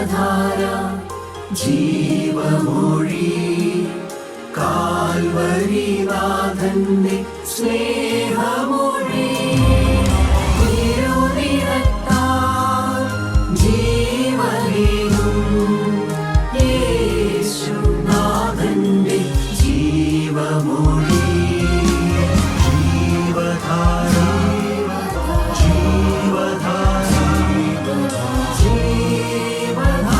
ജീവധാര ജീവമൊഴി കാൽവരിനാഥന്റെ സ്നേഹമൊഴി തിരുനിറത്താൽ ജീവനേകും യേശുനാഥന്റെ ജീവമൊഴി ജീവധാര ജീവധാര ജീവധാര.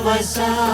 ഭാഗ്യവശാൽ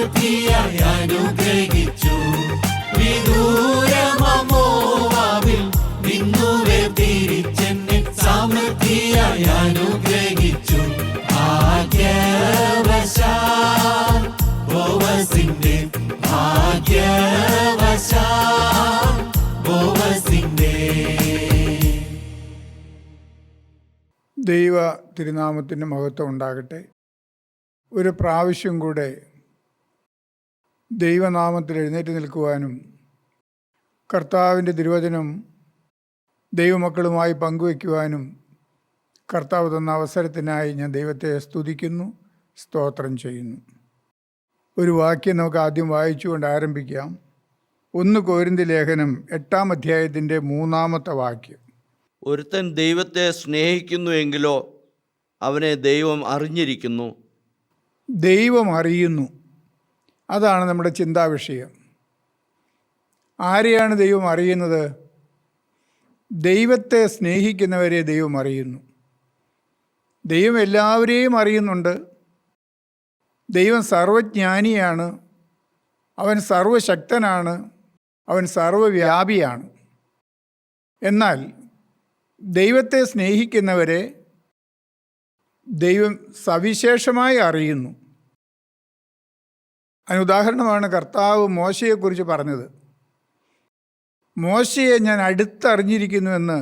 സമൃദ്ധിയായി അനുഗ്രഹിച്ചു. വിദൂരമോവാവിൽ നിന്നു വേർതിരിച്ചെന്നെ സമൃദ്ധിയായി അനുഗ്രഹിച്ചു. ഭാഗ്യവശാൽ ബോവസിന്റെ ഭാഗ്യവശാൽ ബോവസിന്റെ. ദൈവ തിരുനാമത്തിന് മഹത്വം ഉണ്ടാകട്ടെ. ഒരു പ്രാവശ്യം കൂടെ ദൈവനാമത്തിൽ എഴുന്നേറ്റ് നിൽക്കുവാനും കർത്താവിൻ്റെ തിരുവചനം ദൈവമക്കളുമായി പങ്കുവയ്ക്കുവാനും കർത്താവ് തന്ന അവസരത്തിനായി ഞാൻ ദൈവത്തെ സ്തുതിക്കുന്നു, സ്തോത്രം ചെയ്യുന്നു. ഒരു വാക്യം നമുക്ക് ആദ്യം വായിച്ചുകൊണ്ട് ആരംഭിക്കാം. 1 കൊരിന്ത്യർ ലേഖനം 8-ാം അധ്യായത്തിൻ്റെ 3-ാമത്തെ വാക്യം. ഒരുത്തൻ ദൈവത്തെ സ്നേഹിക്കുന്നു എങ്കിലോ അവനെ ദൈവം അറിഞ്ഞിരിക്കുന്നു. ദൈവം അറിയുന്നു, അതാണ് നമ്മുടെ ചിന്താവിഷയം. ആരെയാണ് ദൈവം അറിയുന്നത്? ദൈവത്തെ സ്നേഹിക്കുന്നവരെ ദൈവം അറിയുന്നു. ദൈവം എല്ലാവരെയും അറിയുന്നുണ്ട്. ദൈവം സർവജ്ഞാനിയാണ്, അവൻ സർവശക്തനാണ്, അവൻ സർവവ്യാപിയാണ്. എന്നാൽ ദൈവത്തെ സ്നേഹിക്കുന്നവരെ ദൈവം സവിശേഷമായി അറിയുന്നു. അതിന് ഉദാഹരണമാണ് കർത്താവ് മോശയെക്കുറിച്ച് പറഞ്ഞത്. മോശയെ ഞാൻ അടുത്തറിഞ്ഞിരിക്കുന്നുവെന്ന്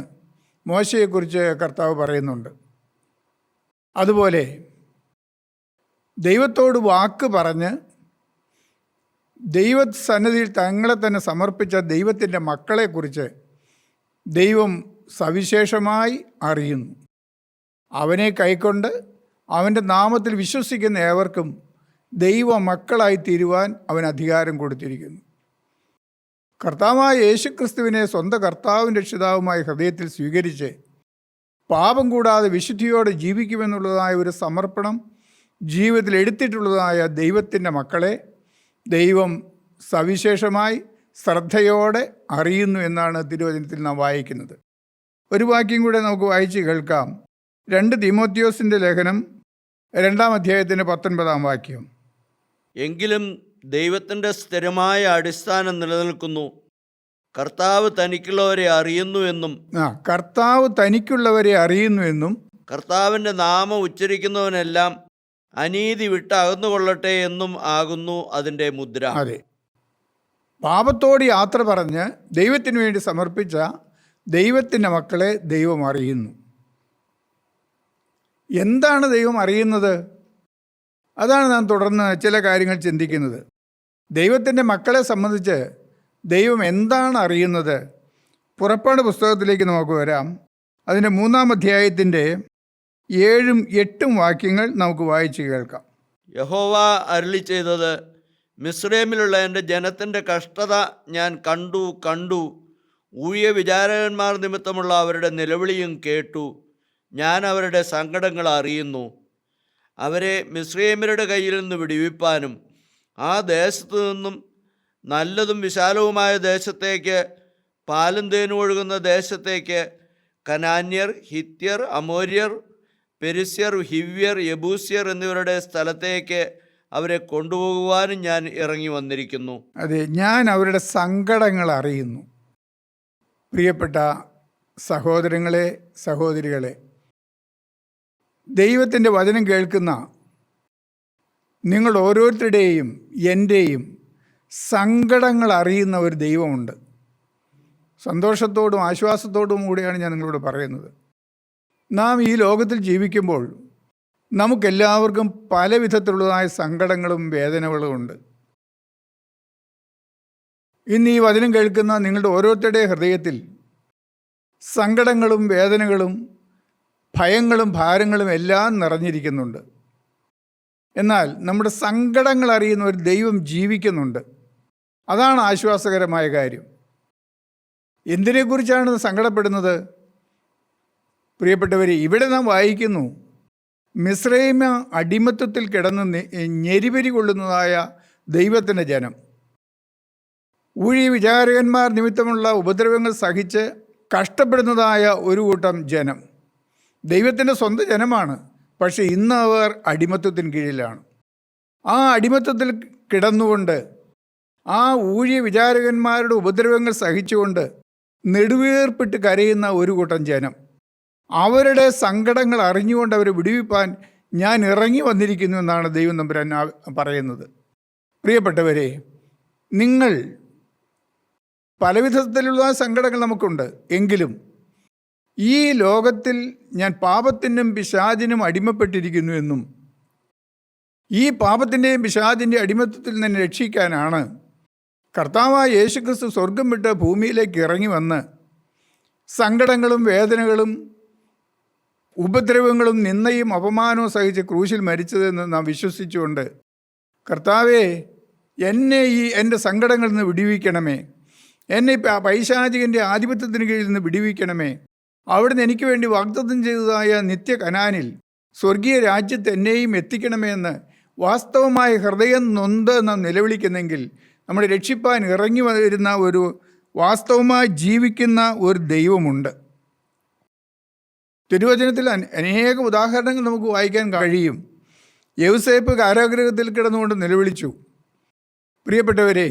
മോശയെക്കുറിച്ച് കർത്താവ് പറയുന്നുണ്ട്. അതുപോലെ ദൈവത്തോട് വാക്ക് പറഞ്ഞ് ദൈവസന്നിധിയിൽ തങ്ങളെ തന്നെ സമർപ്പിച്ച ദൈവത്തിൻ്റെ മക്കളെക്കുറിച്ച് ദൈവം സവിശേഷമായി അറിയുന്നു. അവനെ കൈക്കൊണ്ട് അവൻ്റെ നാമത്തിൽ വിശ്വസിക്കുന്ന ഏവർക്കും ദൈവ മക്കളായി തീരുവാൻ അവൻ അധികാരം കൊടുത്തിരിക്കുന്നു. കർത്താവായ യേശുക്രിസ്തുവിനെ സ്വന്തം കർത്താവും രക്ഷിതാവുമായി ഹൃദയത്തിൽ സ്വീകരിച്ച് പാപം കൂടാതെ വിശുദ്ധിയോടെ ജീവിക്കുമെന്നുള്ളതായ ഒരു സമർപ്പണം ജീവിതത്തിൽ എടുത്തിട്ടുള്ളതായ ദൈവത്തിൻ്റെ മക്കളെ ദൈവം സവിശേഷമായി ശ്രദ്ധയോടെ അറിയുന്നു എന്നാണ് തിരുവചനത്തിൽ നാം വായിക്കുന്നത്. ഒരു വാക്യം കൂടെ നമുക്ക് വായിച്ച് കേൾക്കാം. 2 തീമോഥെയോസിൻ്റെ ലേഖനം 2-ാം അധ്യായത്തിൻ്റെ 19-ാം വാക്യം. എങ്കിലും ദൈവത്തിൻ്റെ സ്ഥിരമായ അടിസ്ഥാനം നിലനിൽക്കുന്നു. കർത്താവ് തനിക്കുള്ളവരെ അറിയുന്നുവെന്നും കർത്താവ് തനിക്കുള്ളവരെ അറിയുന്നുവെന്നും കർത്താവിൻ്റെ നാമം ഉച്ചരിക്കുന്നവനെല്ലാം അനീതി വിട്ട് അകന്നുകൊള്ളട്ടെ എന്നും ആകുന്നു അതിൻ്റെ മുദ്ര. അതെ, പാപത്തോട് യാത്ര പറഞ്ഞ് ദൈവത്തിന് വേണ്ടി സമർപ്പിച്ച ദൈവത്തിൻ്റെ മക്കളെ ദൈവം അറിയുന്നു. എന്താണ് ദൈവം അറിയുന്നത്? അതാണ് നാം തുടർന്ന് ചില കാര്യങ്ങൾ ചിന്തിക്കുന്നത്. ദൈവത്തിൻ്റെ മക്കളെ സംബന്ധിച്ച് ദൈവം എന്താണ് അറിയുന്നത്? പുറപ്പാട് പുസ്തകത്തിലേക്ക് നമുക്ക് വരാം. അതിൻ്റെ 3-ാം അധ്യായത്തിൻ്റെ 7ഉം 8ഉം വാക്യങ്ങൾ നമുക്ക് വായിച്ച് കേൾക്കാം. യഹോവ അരുളി ചെയ്തത്, മിസ്രൈമിലുള്ള എൻ്റെ ജനത്തിൻ്റെ കഷ്ടത ഞാൻ കണ്ടു. ഊഴിയ വിചാരകന്മാർ നിമിത്തമുള്ള അവരുടെ നിലവിളിയും കേട്ടു. ഞാൻ അവരുടെ സങ്കടങ്ങൾ അറിയുന്നു. അവരെ മിസ്രൈമ്യരുടെ കയ്യിൽ നിന്ന് വിടുവിപ്പാനും ആ ദേശത്തു നിന്നും നല്ലതും വിശാലവുമായ ദേശത്തേക്ക്, പാലും തേനും ഒഴുകുന്ന ദേശത്തേക്ക്, കനാന്യർ, ഹിത്യർ, അമോര്യർ, പെരിസ്യർ, ഹിവ്യർ, യെബൂസ്യർ എന്നിവരുടെ സ്ഥലത്തേക്ക് അവരെ കൊണ്ടുപോകുവാനും ഞാൻ ഇറങ്ങി വന്നിരിക്കുന്നു. അതെ, ഞാൻ അവരുടെ സങ്കടങ്ങൾ അറിയുന്നു. പ്രിയപ്പെട്ട സഹോദരങ്ങളെ, സഹോദരികളെ, ദൈവത്തിൻ്റെ വചനം കേൾക്കുന്ന നിങ്ങൾ ഓരോരുത്തരുടെയും എൻ്റെയും സങ്കടങ്ങൾ അറിയുന്ന ഒരു ദൈവമുണ്ട്. സന്തോഷത്തോടും ആശ്വാസത്തോടും കൂടിയാണ് ഞാൻ നിങ്ങളോട് പറയുന്നത്. നാം ഈ ലോകത്തിൽ ജീവിക്കുമ്പോൾ നമുക്കെല്ലാവർക്കും പല വിധത്തിലുള്ളതായ സങ്കടങ്ങളും വേദനകളും ഉണ്ട്. ഇന്ന് ഈ വചനം കേൾക്കുന്ന നിങ്ങളുടെ ഓരോരുത്തരുടെ ഹൃദയത്തിൽ സങ്കടങ്ങളും വേദനകളും ഭയങ്ങളും ഭാരങ്ങളും എല്ലാം നിറഞ്ഞിരിക്കുന്നുണ്ട്. എന്നാൽ നമ്മുടെ സങ്കടങ്ങൾ അറിയുന്ന ഒരു ദൈവം ജീവിക്കുന്നുണ്ട്. അതാണ് ആശ്വാസകരമായ കാര്യം. എന്തിനെക്കുറിച്ചാണ് സങ്കടപ്പെടുന്നത്? പ്രിയപ്പെട്ടവരെ, ഇവിടെ നാം വായിക്കുന്നു, മിസ്രൈമ അടിമത്തത്തിൽ കിടന്ന് ഞെരിപരി കൊള്ളുന്നതായ ദൈവത്തിൻ്റെ ജനം, ഊഴി വിചാരകന്മാർ നിമിത്തമുള്ള ഉപദ്രവങ്ങൾ സഹിച്ച് കഷ്ടപ്പെടുന്നതായ ഒരു കൂട്ടം ജനം, ദൈവത്തിൻ്റെ സ്വന്തം ജനമാണ്. പക്ഷേ ഇന്ന് അവർ അടിമത്തത്തിന് കീഴിലാണ്. ആ അടിമത്തത്തിൽ കിടന്നുകൊണ്ട് ആ ഊഴിയ വിചാരകന്മാരുടെ ഉപദ്രവങ്ങൾ സഹിച്ചുകൊണ്ട് നെടുവീർപ്പിട്ട് കരയുന്ന ഒരു കൂട്ടം ജനം. അവരുടെ സങ്കടങ്ങൾ അറിഞ്ഞുകൊണ്ട് അവരെ വിടുവിപ്പാൻ ഞാൻ ഇറങ്ങി വന്നിരിക്കുന്നു എന്നാണ് ദൈവം തമ്പുരാൻ പറയുന്നത്. പ്രിയപ്പെട്ടവരെ, നിങ്ങൾ പലവിധത്തിലുള്ള സങ്കടങ്ങൾ നമുക്കുണ്ട്. എങ്കിലും ഈ ലോകത്തിൽ ഞാൻ പാപത്തിനും പിശാചിനും അടിമപ്പെട്ടിരിക്കുന്നു എന്നും ഈ പാപത്തിൻ്റെയും പിശാചിൻ്റെ അടിമത്തത്തിൽ നിന്ന് രക്ഷിക്കാനാണ് കർത്താവായ യേശുക്രിസ്തു സ്വർഗം വിട്ട് ഭൂമിയിലേക്ക് ഇറങ്ങി വന്ന് സങ്കടങ്ങളും വേദനകളും ഉപദ്രവങ്ങളും നിന്ദയും അപമാനവും സഹിച്ച് ക്രൂശിൽ മരിച്ചതെന്ന് നാം വിശ്വസിച്ചുകൊണ്ട്, കർത്താവേ, എന്നെ എൻ്റെ സങ്കടങ്ങളിൽ നിന്ന് വിടുവിക്കണമേ, എന്നെ പൈശാചികൻ്റെ ആധിപത്യത്തിന് കീഴിൽ നിന്ന് വിടുവിക്കണമേ, അവിടുന്ന് എനിക്ക് വേണ്ടി വാഗ്ദത്തം ചെയ്തതായ നിത്യ കനാനിൽ സ്വർഗീയ രാജ്യത്ത് എന്നെയും എത്തിക്കണമേ എന്ന് വാസ്തവമായ ഹൃദയം നൊന്ത് നാം നിലവിളിക്കുന്നെങ്കിൽ നമ്മുടെ രക്ഷിപ്പാൻ ഇറങ്ങി വരുന്ന ഒരു വാസ്തവമായി ജീവിക്കുന്ന ഒരു ദൈവമുണ്ട്. തിരുവചനത്തിൽ അനേക ഉദാഹരണങ്ങൾ നമുക്ക് വായിക്കാൻ കഴിയും. യൗസേപ്പ് കാരാഗൃഹത്തിൽ കിടന്നുകൊണ്ട് നിലവിളിച്ചു. പ്രിയപ്പെട്ടവരെ,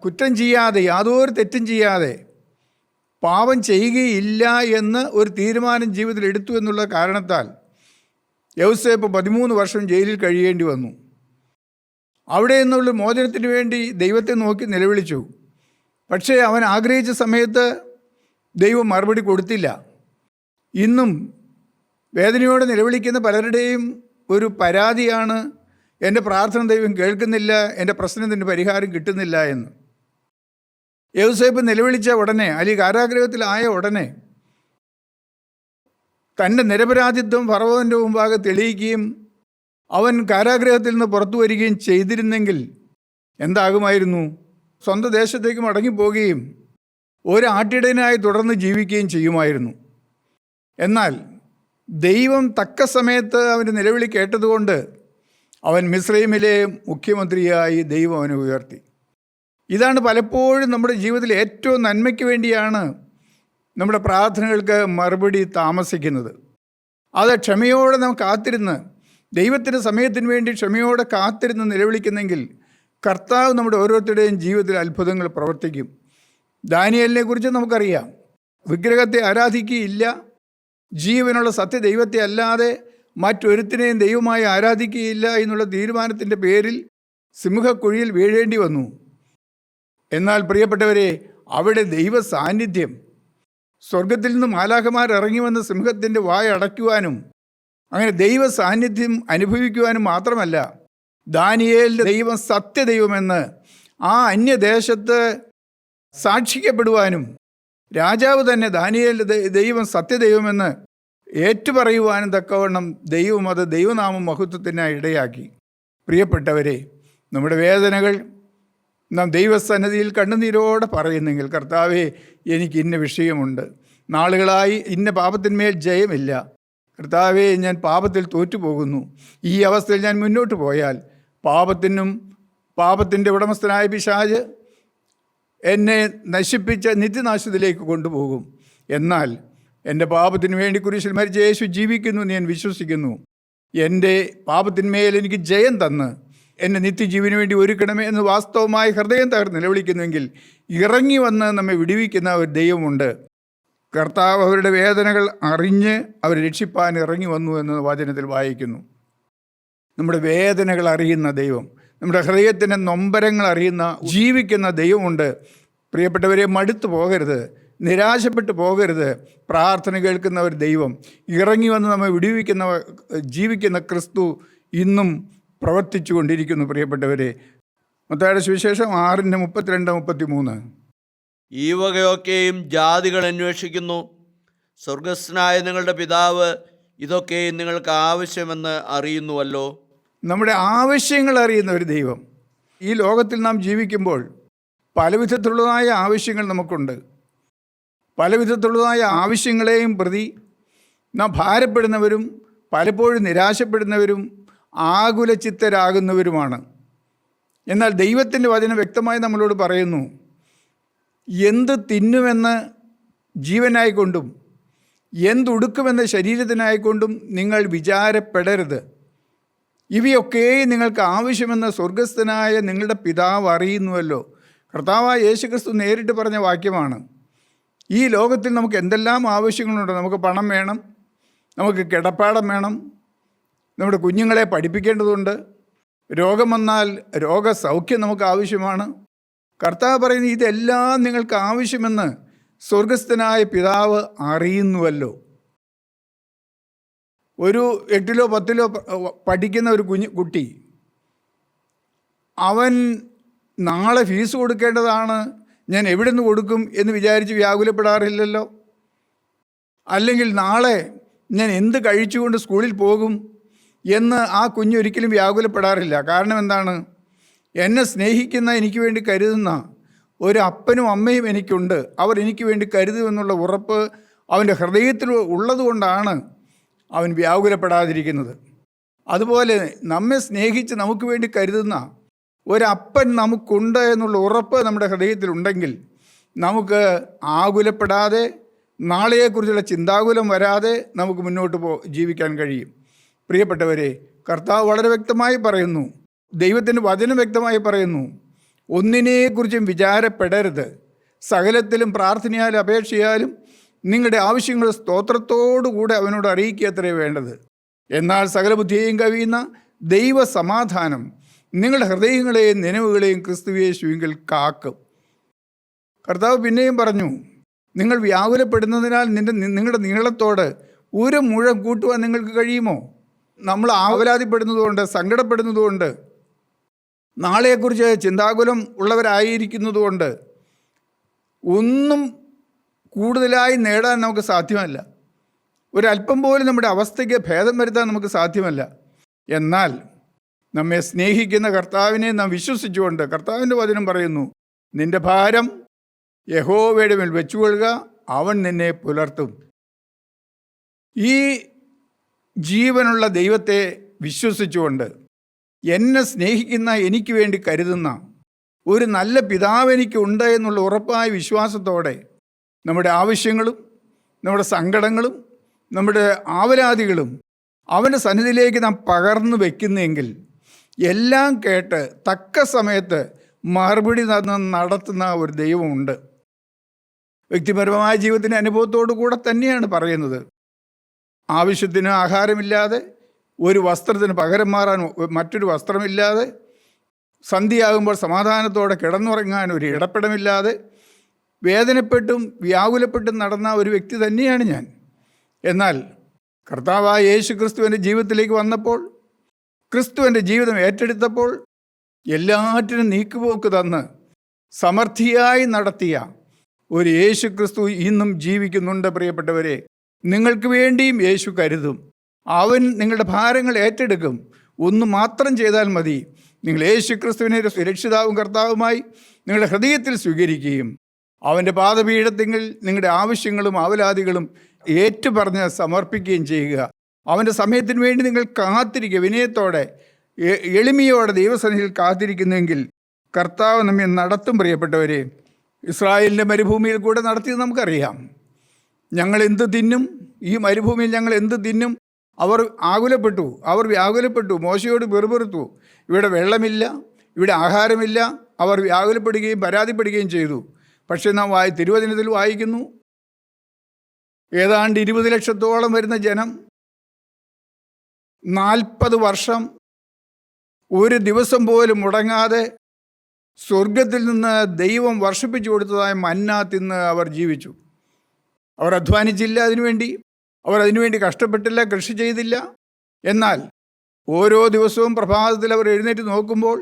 കുറ്റം ചെയ്യാതെ, യാതൊരു തെറ്റും ചെയ്യാതെ, പാപം ചെയ്യുകയില്ല എന്ന് ഒരു തീരുമാനം ജീവിതത്തിൽ എടുത്തു എന്നുള്ള കാരണത്താൽ യൗസേപ്പ് 13 വർഷം ജയിലിൽ കഴിയേണ്ടി വന്നു. അവിടെ നിന്നുള്ള മോചനത്തിന് വേണ്ടി ദൈവത്തെ നോക്കി നിലവിളിച്ചു. പക്ഷേ അവൻ ആഗ്രഹിച്ച സമയത്ത് ദൈവം മറുപടി കൊടുത്തില്ല. ഇന്നും വേദനയോടെ നിലവിളിക്കുന്ന പലരുടെയും ഒരു പരാതിയാണ്, എൻ്റെ പ്രാർത്ഥന ദൈവം കേൾക്കുന്നില്ല, എൻ്റെ പ്രശ്നത്തിൻ്റെ പരിഹാരം കിട്ടുന്നില്ല എന്ന്. യൗസേപ്പ് നിലവിളിച്ച ഉടനെ, അല്ലെങ്കിൽ കാരാഗൃഹത്തിലായ ഉടനെ തൻ്റെ നിരപരാധിത്വം ഫറവോൻ്റെ മുമ്പാകെ തെളിയിക്കുകയും അവൻ കാരാഗൃഹത്തിൽ നിന്ന് പുറത്തു വരികയും ചെയ്തിരുന്നെങ്കിൽ എന്താകുമായിരുന്നു? സ്വന്തം ദേശത്തേക്ക് മടങ്ങിപ്പോവുകയും ഒരു ആട്ടിടയനായി തുടർന്ന് ജീവിക്കുകയും ചെയ്യുമായിരുന്നു. എന്നാൽ ദൈവം തക്ക സമയത്ത് അവൻ്റെ നിലവിളി കേട്ടതുകൊണ്ട് അവൻ മിസ്രൈമിലെ മുഖ്യമന്ത്രിയായി ദൈവം അവനെ ഉയർത്തി. ഇതാണ് പലപ്പോഴും നമ്മുടെ ജീവിതത്തിൽ ഏറ്റവും നന്മയ്ക്ക് വേണ്ടിയാണ് നമ്മുടെ പ്രാർത്ഥനകൾക്ക് മറുപടി താമസിക്കുന്നത്. അത് ക്ഷമയോടെ നാം കാത്തിരുന്ന് ദൈവത്തിൻ്റെ സമയത്തിന് വേണ്ടി ക്ഷമയോടെ കാത്തിരുന്ന് നിലവിളിക്കുന്നെങ്കിൽ കർത്താവ് നമ്മുടെ ഓരോരുത്തരുടെയും ജീവിതത്തിൽ അത്ഭുതങ്ങൾ പ്രവർത്തിക്കും. ദാനിയേലിനെ കുറിച്ച് നമുക്കറിയാം. വിഗ്രഹത്തെ ആരാധിക്കുകയില്ല, ജീവനുള്ള സത്യദൈവത്തെ അല്ലാതെ മറ്റൊരുത്തിനെയും ദൈവമായി ആരാധിക്കുകയില്ല എന്നുള്ള തീരുമാനത്തിൻ്റെ പേരിൽ സിംഹക്കുഴിയിൽ വീഴേണ്ടി വന്നു. എന്നാൽ പ്രിയപ്പെട്ടവരെ, അവിടെ ദൈവ സാന്നിധ്യം, സ്വർഗത്തിൽ നിന്ന് മാലാഖമാർ ഇറങ്ങി വന്ന് സിംഹത്തിൻ്റെ വായ അടയ്ക്കുവാനും അങ്ങനെ ദൈവ സാന്നിധ്യം അനുഭവിക്കുവാനും മാത്രമല്ല, ദാനിയേലിൻ്റെ ദൈവം സത്യദൈവമെന്ന് ആ അന്യദേശത്ത് സാക്ഷിക്കപ്പെടുവാനും രാജാവ് തന്നെ ദാനിയേലിൻ്റെ ദൈവം സത്യദൈവമെന്ന് ഏറ്റുപറയുവാനും തക്കവണ്ണം ദൈവം അത് ദൈവനാമം മഹത്വത്തിനായി ഇടയാക്കി. പ്രിയപ്പെട്ടവരെ, നമ്മുടെ വേദനകൾ നാം ദൈവസന്നിധിയിൽ കണ്ണുനീരോടെ പറയുന്നെങ്കിൽ, കർത്താവേ, എനിക്ക് ഇന്ന വിഷയമുണ്ട്, നാളുകളായി ഇന്ന പാപത്തിന്മേൽ ജയമില്ല, കർത്താവേ, ഞാൻ പാപത്തിൽ തോറ്റുപോകുന്നു, ഈ അവസ്ഥയിൽ ഞാൻ മുന്നോട്ട് പോയാൽ പാപത്തിൻ്റെ ഉടമസ്ഥനായ പിശാച് എന്നെ നശിപ്പിച്ച് നിത്യനാശത്തിലേക്ക് കൊണ്ടുപോകും. എന്നാൽ എൻ്റെ പാപത്തിന് വേണ്ടി കുരിശിൽ മരിച്ച യേശു ജീവിക്കുന്നു എന്ന് ഞാൻ വിശ്വസിക്കുന്നു. എൻ്റെ പാപത്തിന്മേൽ എനിക്ക് ജയം തന്ന് എന്നെ നിത്യജീവന് വേണ്ടി ഒരുക്കണമേ എന്ന് വാസ്തവമായി ഹൃദയം തകർന്ന് നിലവിളിക്കുന്നുവെങ്കിൽ ഇറങ്ങി വന്ന് നമ്മെ വിടുവിക്കുന്ന ഒരു ദൈവമുണ്ട്. കർത്താവ് അവരുടെ വേദനകൾ അറിഞ്ഞ് അവരെ രക്ഷിപ്പാൻ ഇറങ്ങി വന്നു എന്ന് വചനത്തിൽ വായിക്കുന്നു. നമ്മുടെ വേദനകൾ അറിയുന്ന ദൈവം, നമ്മുടെ ഹൃദയത്തിൻ്റെ നൊമ്പരങ്ങൾ അറിയുന്ന ജീവിക്കുന്ന ദൈവമുണ്ട്. പ്രിയപ്പെട്ടവരെ, മടുത്തു പോകരുത്, നിരാശപ്പെട്ടു പോകരുത്. പ്രാർത്ഥന കേൾക്കുന്ന ഒരു ദൈവം, ഇറങ്ങി വന്ന് നമ്മെ വിടുവിക്കുന്ന ജീവിക്കുന്ന ക്രിസ്തു ഇന്നും പ്രവർത്തിച്ചു കൊണ്ടിരിക്കുന്നു. പ്രിയപ്പെട്ടവരെ, മത്തായിയുടെ സുവിശേഷം 6:32-33. ഈ വകയൊക്കെയും ജാതികൾ അന്വേഷിക്കുന്നു, സ്വർഗസ്ഥനായ നിങ്ങളുടെ പിതാവ് ഇതൊക്കെയും നിങ്ങൾക്ക് ആവശ്യമെന്ന് അറിയുന്നുവല്ലോ. നമ്മുടെ ആവശ്യങ്ങൾ അറിയുന്ന ഒരു ദൈവം. ഈ ലോകത്തിൽ നാം ജീവിക്കുമ്പോൾ പലവിധത്തിലുള്ളതായ ആവശ്യങ്ങൾ നമുക്കുണ്ട്. പലവിധത്തിലുള്ളതായ ആവശ്യങ്ങളെയും പ്രതി നാം ഭാരപ്പെടുന്നവരും പലപ്പോഴും നിരാശപ്പെടുന്നവരും ആകുലചിത്തരാകുന്നവരുമാണ്. എന്നാൽ ദൈവത്തിൻ്റെ വചനം വ്യക്തമായി നമ്മളോട് പറയുന്നു, എന്ത് തിന്നുമെന്ന് ജീവനായിക്കൊണ്ടും എന്തുടുക്കുമെന്ന് ശരീരത്തിനായിക്കൊണ്ടും നിങ്ങൾ വിചാരപ്പെടരുത്. ഇവയൊക്കെ നിങ്ങൾക്ക് ആവശ്യമെന്ന് സ്വർഗസ്ഥനായ നിങ്ങളുടെ പിതാവ് അറിയുന്നുവല്ലോ. കർത്താവായ യേശുക്രിസ്തു നേരിട്ട് പറഞ്ഞ വാക്യമാണ്. ഈ ലോകത്തിൽ നമുക്ക് എന്തെല്ലാം ആവശ്യങ്ങളുണ്ട്. നമുക്ക് പണം വേണം, നമുക്ക് കിടപ്പാടം വേണം, നമ്മുടെ കുഞ്ഞുങ്ങളെ പഠിപ്പിക്കേണ്ടതുണ്ട്, രോഗം വന്നാൽ രോഗസൗഖ്യം നമുക്ക് ആവശ്യമാണ്. കർത്താവ് പറയുന്നത് ഇതെല്ലാം നിങ്ങൾക്ക് ആവശ്യമെന്ന് സ്വർഗസ്ഥനായ പിതാവ് അറിയുന്നുവല്ലോ. ഒരു 8-ലോ 10-ലോ പഠിക്കുന്ന ഒരു കുട്ടി, അവൻ നാളെ ഫീസ് കൊടുക്കേണ്ടതാണ്, ഞാൻ എവിടെ നിന്ന് കൊടുക്കും എന്ന് വിചാരിച്ച് വ്യാകുലപ്പെടാറില്ലല്ലോ. അല്ലെങ്കിൽ നാളെ ഞാൻ എന്ത് കഴിച്ചുകൊണ്ട് സ്കൂളിൽ പോകും എന്ന് ആ കുഞ്ഞൊരിക്കലും വ്യാകുലപ്പെടാറില്ല. കാരണം എന്താണ്? എന്നെ സ്നേഹിക്കുന്ന, എനിക്ക് വേണ്ടി കരുതുന്ന ഒരു അപ്പനും അമ്മയും എനിക്കുണ്ട്. അവർ എനിക്ക് വേണ്ടി കരുതുമെന്നുള്ള ഉറപ്പ് അവൻ്റെ ഹൃദയത്തിൽ ഉള്ളതുകൊണ്ടാണ് അവൻ വ്യാകുലപ്പെടാതിരിക്കുന്നത്. അതുപോലെ നമ്മെ സ്നേഹിച്ച് നമുക്ക് വേണ്ടി കരുതുന്ന ഒരപ്പൻ നമുക്കുണ്ട് എന്നുള്ള ഉറപ്പ് നമ്മുടെ ഹൃദയത്തിലുണ്ടെങ്കിൽ നമുക്ക് ആകുലപ്പെടാതെ, നാളെയെക്കുറിച്ചുള്ള ചിന്താകുലം വരാതെ നമുക്ക് മുന്നോട്ട് ജീവിക്കാൻ കഴിയും. പ്രിയപ്പെട്ടവരെ, കർത്താവ് വളരെ വ്യക്തമായി പറയുന്നു, ദൈവത്തിൻ്റെ വചനം വ്യക്തമായി പറയുന്നു, ഒന്നിനെക്കുറിച്ചും വിചാരപ്പെടരുത്, സകലത്തിലും പ്രാർത്ഥനയാലും അപേക്ഷയാലും നിങ്ങളുടെ ആവശ്യങ്ങൾ സ്തോത്രത്തോടുകൂടെ അവനോട് അറിയിക്കുക അത്രേ വേണ്ടത്. എന്നാൽ സകല ബുദ്ധിയെയും കവിയുന്ന ദൈവ സമാധാനം നിങ്ങളുടെ ഹൃദയങ്ങളെയും നിലവുകളെയും ക്രിസ്തുയേശുവിങ്കിൽ കാക്കും. കർത്താവ് പിന്നെയും പറഞ്ഞു, നിങ്ങൾ വ്യാകുലപ്പെടുന്നതിനാൽ നിങ്ങളുടെ നീളത്തോട് ഒരു മുഴം കൂട്ടുവാൻ നിങ്ങൾക്ക് കഴിയുമോ? നമ്മൾ ആവലാതിപ്പെടുന്നതുകൊണ്ട്, സങ്കടപ്പെടുന്നതുകൊണ്ട്, നാളെക്കുറിച്ച് ചിന്താകുലം ഉള്ളവരായിരിക്കുന്നതുകൊണ്ട് ഒന്നും കൂടുതലായി നേടാൻ നമുക്ക് സാധ്യമല്ല. ഒരല്പം പോലും നമ്മുടെ അവസ്ഥയ്ക്ക് ഭേദം വരുത്താൻ നമുക്ക് സാധ്യമല്ല. എന്നാൽ നമ്മെ സ്നേഹിക്കുന്ന കർത്താവിനെ നാം വിശ്വസിച്ചുകൊണ്ട്, കർത്താവിൻ്റെ വചനം പറയുന്നു, നിന്റെ ഭാരം യഹോവയുടെ മേൽ വെച്ചുകൊള്ളുക, അവൻ നിന്നെ പുലർത്തും. ഈ ജീവനുള്ള ദൈവത്തെ വിശ്വസിച്ചുകൊണ്ട്, എന്നെ സ്നേഹിക്കുന്ന, എനിക്ക് വേണ്ടി കരുതുന്ന ഒരു നല്ല പിതാവ് എനിക്കുണ്ട് എന്നുള്ള ഉറപ്പായ വിശ്വാസത്തോടെ നമ്മുടെ ആവശ്യങ്ങളും നമ്മുടെ സങ്കടങ്ങളും നമ്മുടെ ആവലാതികളും അവൻ്റെ സന്നിധിയിലേക്ക് നാം പകർന്നു വയ്ക്കുന്നെങ്കിൽ എല്ലാം കേട്ട് തക്ക സമയത്ത് മറുപടി നടത്തുന്ന ഒരു ദൈവമുണ്ട്. വ്യക്തിപരമായ ജീവിതത്തിൻ്റെ അനുഭവത്തോടു കൂടെ തന്നെയാണ് പറയുന്നത്. ആവശ്യത്തിന് ആഹാരമില്ലാതെ, ഒരു വസ്ത്രത്തിന് പകരം മാറാൻ മറ്റൊരു വസ്ത്രമില്ലാതെ, സന്ധ്യയാകുമ്പോൾ സമാധാനത്തോടെ കിടന്നുറങ്ങാൻ ഒരു ഇടപെടമില്ലാതെ വേദനപ്പെട്ടും വ്യാകുലപ്പെട്ടും നടന്ന ഒരു വ്യക്തി തന്നെയാണ് ഞാൻ. എന്നാൽ കർത്താവായ യേശു ക്രിസ്തുവിൻ്റെ ജീവിതത്തിലേക്ക് വന്നപ്പോൾ, ക്രിസ്തുവിൻ്റെ ജീവിതം ഏറ്റെടുത്തപ്പോൾ എല്ലാറ്റിനും നീക്കുപോക്ക് തന്ന് സമൃദ്ധിയായി നടത്തിയ ഒരു യേശു ക്രിസ്തു ഇന്നും ജീവിക്കുന്നുണ്ട്. പ്രിയപ്പെട്ടവരെ, നിങ്ങൾക്ക് വേണ്ടിയും യേശു കരുതും. അവൻ നിങ്ങളുടെ ഭാരങ്ങൾ ഏറ്റെടുക്കും. ഒന്ന് മാത്രം ചെയ്താൽ മതി. നിങ്ങൾ യേശു ക്രിസ്തുവിനെ രക്ഷിതാവും കർത്താവുമായി നിങ്ങളുടെ ഹൃദയത്തിൽ സ്വീകരിക്കുകയും അവൻ്റെ പാദപീഠത്തിൽ നിങ്ങളുടെ ആവശ്യങ്ങളും ആവലാതികളും ഏറ്റുപറഞ്ഞ് സമർപ്പിക്കുകയും ചെയ്യുക. അവൻ്റെ സമയത്തിന് വേണ്ടി നിങ്ങൾ കാത്തിരിക്കുക. വിനയത്തോടെ എളിമയോടെ ദൈവസന്നിധിയിൽ കാത്തിരിക്കുന്നുവെങ്കിൽ കർത്താവ് നമ്മെ നടത്തും. പ്രിയപ്പെട്ടവരെ, ഇസ്രായേലിൻ്റെ മരുഭൂമിയിൽ കൂടെ നടത്തിയത് നമുക്കറിയാം. ഞങ്ങൾ എന്ത് തിന്നും? ഈ മരുഭൂമിയിൽ ഞങ്ങൾ എന്ത് തിന്നും? അവർ ആകുലപ്പെട്ടു, അവർ വ്യാകുലപ്പെട്ടു, മോശയോട് വെറുപെറുത്തു. ഇവിടെ വെള്ളമില്ല, ഇവിടെ ആഹാരമില്ല. അവർ വ്യാകുലപ്പെടുകയും പരാതിപ്പെടുകയും ചെയ്തു. പക്ഷേ നാം തിരുവചനത്തിൽ വായിക്കുന്നു, ഏതാണ്ട് 20 ലക്ഷത്തോളം വരുന്ന ജനം 40 വർഷം ഒരു ദിവസം പോലും മുടങ്ങാതെ സ്വർഗത്തിൽ നിന്ന് ദൈവം വർഷിപ്പിച്ചു കൊടുത്തതായ മന്ന തിന്ന് അവർ ജീവിച്ചു. അവർ അധ്വാനിച്ചില്ല അതിനുവേണ്ടി, അവർ അതിനുവേണ്ടി കഷ്ടപ്പെട്ടില്ല, കൃഷി ചെയ്തില്ല. എന്നാൽ ഓരോ ദിവസവും പ്രഭാതത്തിൽ അവർ എഴുന്നേറ്റ് നോക്കുമ്പോൾ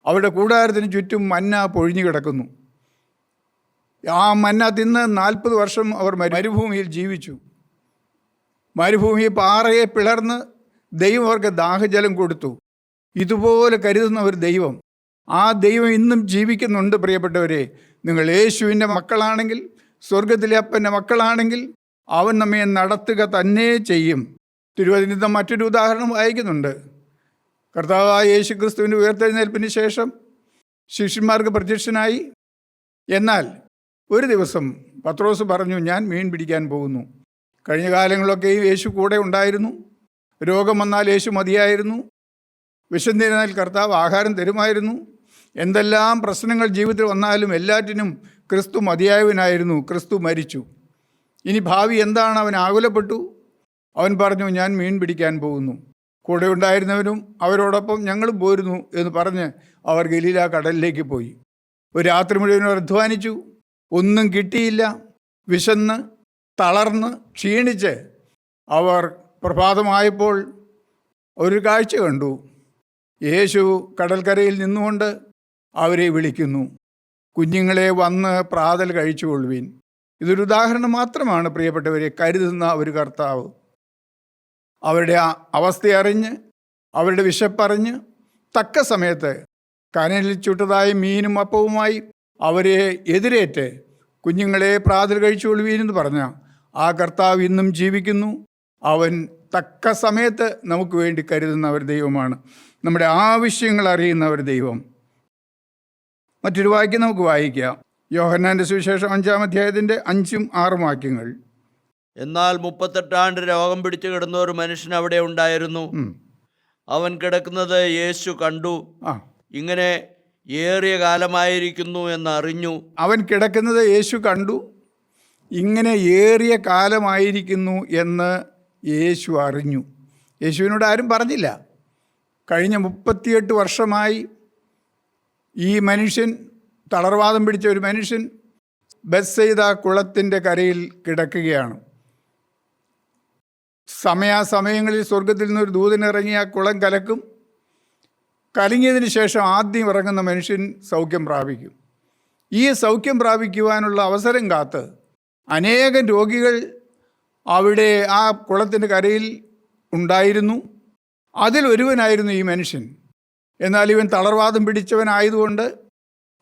അവരുടെ കൂടാരത്തിന് ചുറ്റും മന്ന പൊഴിഞ്ഞു കിടക്കുന്നു. ആ മന്ന തിന്ന് 40 വർഷം അവർ മരുഭൂമിയിൽ ജീവിച്ചു. മരുഭൂമി പാറയെ പിളർന്ന് ദൈവം അവർക്ക് ദാഹജലം കൊടുത്തു. ഇതുപോലെ കരുതുന്ന ഒരു ദൈവം, ആ ദൈവം ഇന്നും ജീവിക്കുന്നുണ്ട്. പ്രിയപ്പെട്ടവരെ, നിങ്ങൾ യേശുവിൻ്റെ മക്കളാണെങ്കിൽ, സ്വർഗത്തിലെ അപ്പൻ്റെ മക്കളാണെങ്കിൽ അവൻ നമ്മെ നടത്തുക തന്നെ ചെയ്യും. തിരുവചനത്തിൽ മറ്റൊരു ഉദാഹരണം വായിക്കുന്നുണ്ട്. കർത്താവായ യേശു ക്രിസ്തുവിൻ്റെ ഉയർത്തെഴുന്നേൽപ്പിന് ശേഷം ശിഷ്യന്മാർക്ക് പ്രത്യക്ഷനായി. എന്നാൽ ഒരു ദിവസം പത്രോസ് പറഞ്ഞു, ഞാൻ മീൻ പിടിക്കാൻ പോകുന്നു. കഴിഞ്ഞ കാലങ്ങളൊക്കെയും യേശു കൂടെ ഉണ്ടായിരുന്നു. രോഗം വന്നാൽ യേശു മതിയായിരുന്നു. വിശന്നിരുന്നാൽ കർത്താവ് ആഹാരം തരുമായിരുന്നു. എന്തെല്ലാം പ്രശ്നങ്ങൾ ജീവിതത്തിൽ വന്നാലും എല്ലാറ്റിനും ക്രിസ്തു മതിയായവനായിരുന്നു. ക്രിസ്തു മരിച്ചു. ഇനി ഭാവി എന്താണ്? അവൻ ആകുലപ്പെട്ടു. അവൻ പറഞ്ഞു, ഞാൻ മീൻ പിടിക്കാൻ പോകുന്നു. കൂടെ ഉണ്ടായിരുന്നവരും അവരോടൊപ്പം ഞങ്ങളും പോരുന്നു എന്ന് പറഞ്ഞ് അവർ ഗലീല കടലിലേക്ക് പോയി. ഒരു രാത്രി മുഴുവൻ അവർ അധ്വാനിച്ചു. ഒന്നും കിട്ടിയില്ല. വിശന്ന് തളർന്ന് ക്ഷീണിച്ച് അവർ പ്രഭാതമായപ്പോൾ ഒരു കാഴ്ച കണ്ടു. യേശു കടൽക്കരയിൽ നിന്നുകൊണ്ട് അവരെ വിളിക്കുന്നു, കുഞ്ഞുങ്ങളെ വന്ന് പ്രാതൽ കഴിച്ചുകൊള്ളുവീൻ. ഇതൊരു ഉദാഹരണം മാത്രമാണ് പ്രിയപ്പെട്ടവരെ. കരുതുന്ന ഒരു കർത്താവ് അവരുടെ അവസ്ഥയറിഞ്ഞ് അവരുടെ വിശപ്പറിഞ്ഞ് തക്ക സമയത്ത് കനലിൽ ചുട്ടതായ മീനും അപ്പവുമായി അവരെ എതിരേറ്റ് കുഞ്ഞുങ്ങളെ പ്രാതൽ കഴിച്ചുകൊള്ളുവീനെന്ന് പറഞ്ഞ ആ കർത്താവ് ഇന്നും ജീവിക്കുന്നു. അവൻ തക്ക സമയത്ത് നമുക്ക് വേണ്ടി കരുതുന്ന ഒരു ദൈവമാണ്. നമ്മുടെ ആവശ്യങ്ങൾ അറിയുന്ന ഒരു ദൈവം. മറ്റൊരു വാക്യം നമുക്ക് വായിക്കാം. യോഹന്നാൻ്റെ സുവിശേഷം 5-ാം അധ്യായത്തിൻ്റെ 5ഉം 6ഉം വാക്യങ്ങൾ. എന്നാൽ 38 ആണ്ട് രോഗം പിടിച്ചു കിടന്ന ഒരു മനുഷ്യൻ അവിടെ ഉണ്ടായിരുന്നു. അവൻ കിടക്കുന്നത് യേശു കണ്ടു. ഇങ്ങനെ ഏറിയ കാലമായിരിക്കുന്നു എന്ന് അറിഞ്ഞു. അവൻ കിടക്കുന്നത് യേശു കണ്ടു. ഇങ്ങനെ ഏറിയ കാലമായിരിക്കുന്നു എന്ന് യേശു അറിഞ്ഞു. യേശുവിനോട് ആരും പറഞ്ഞില്ല. കഴിഞ്ഞ 38 വർഷമായി ഈ മനുഷ്യൻ, തളർവാദം പിടിച്ച ഒരു മനുഷ്യൻ, ബെത്സയിദ കുളത്തിൻ്റെ കരയിൽ കിടക്കുകയാണ്. സമയാസമയങ്ങളിൽ സ്വർഗത്തിൽ നിന്നൊരു ദൂതനിറങ്ങി ആ കുളം കലക്കും. കലങ്ങിയതിന് ശേഷം ആദ്യം ഇറങ്ങുന്ന മനുഷ്യൻ സൗഖ്യം പ്രാപിക്കും. ഈ സൗഖ്യം പ്രാപിക്കുവാനുള്ള അവസരം കാത്ത് അനേകം രോഗികൾ അവിടെ ആ കുളത്തിൻ്റെ കരയിൽ ഉണ്ടായിരുന്നു. അതിലൊരുവനായിരുന്നു ഈ മനുഷ്യൻ. എന്നാൽ ഇവൻ തളർവാദം പിടിച്ചവനായതുകൊണ്ട്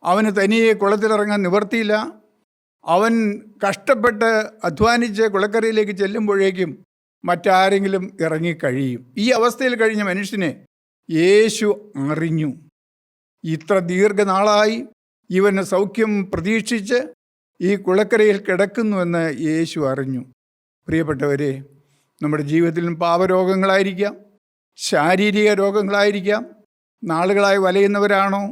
അവന് തനിയെ കുളത്തിലിറങ്ങാൻ നിവർത്തിയില്ല. അവൻ കഷ്ടപ്പെട്ട് അധ്വാനിച്ച് കുളക്കരയിലേക്ക് ചെല്ലുമ്പോഴേക്കും മറ്റാരെങ്കിലും ഇറങ്ങിക്കഴിയും. ഈ അവസ്ഥയിൽ കഴിഞ്ഞ മനുഷ്യനെ യേശു അറിഞ്ഞു. ഇത്ര ദീർഘനാളായി ഇവന് സൗഖ്യം പ്രതീക്ഷിച്ച് ഈ കുളക്കരയിൽ കിടക്കുന്നുവെന്ന് യേശു അറിഞ്ഞു. പ്രിയപ്പെട്ടവരെ, നമ്മുടെ ജീവിതത്തിലും പാപരോഗങ്ങളായിരിക്കാം, ശാരീരിക രോഗങ്ങളായിരിക്കാം. നാളുകളായി വലയുന്നവരാണോ?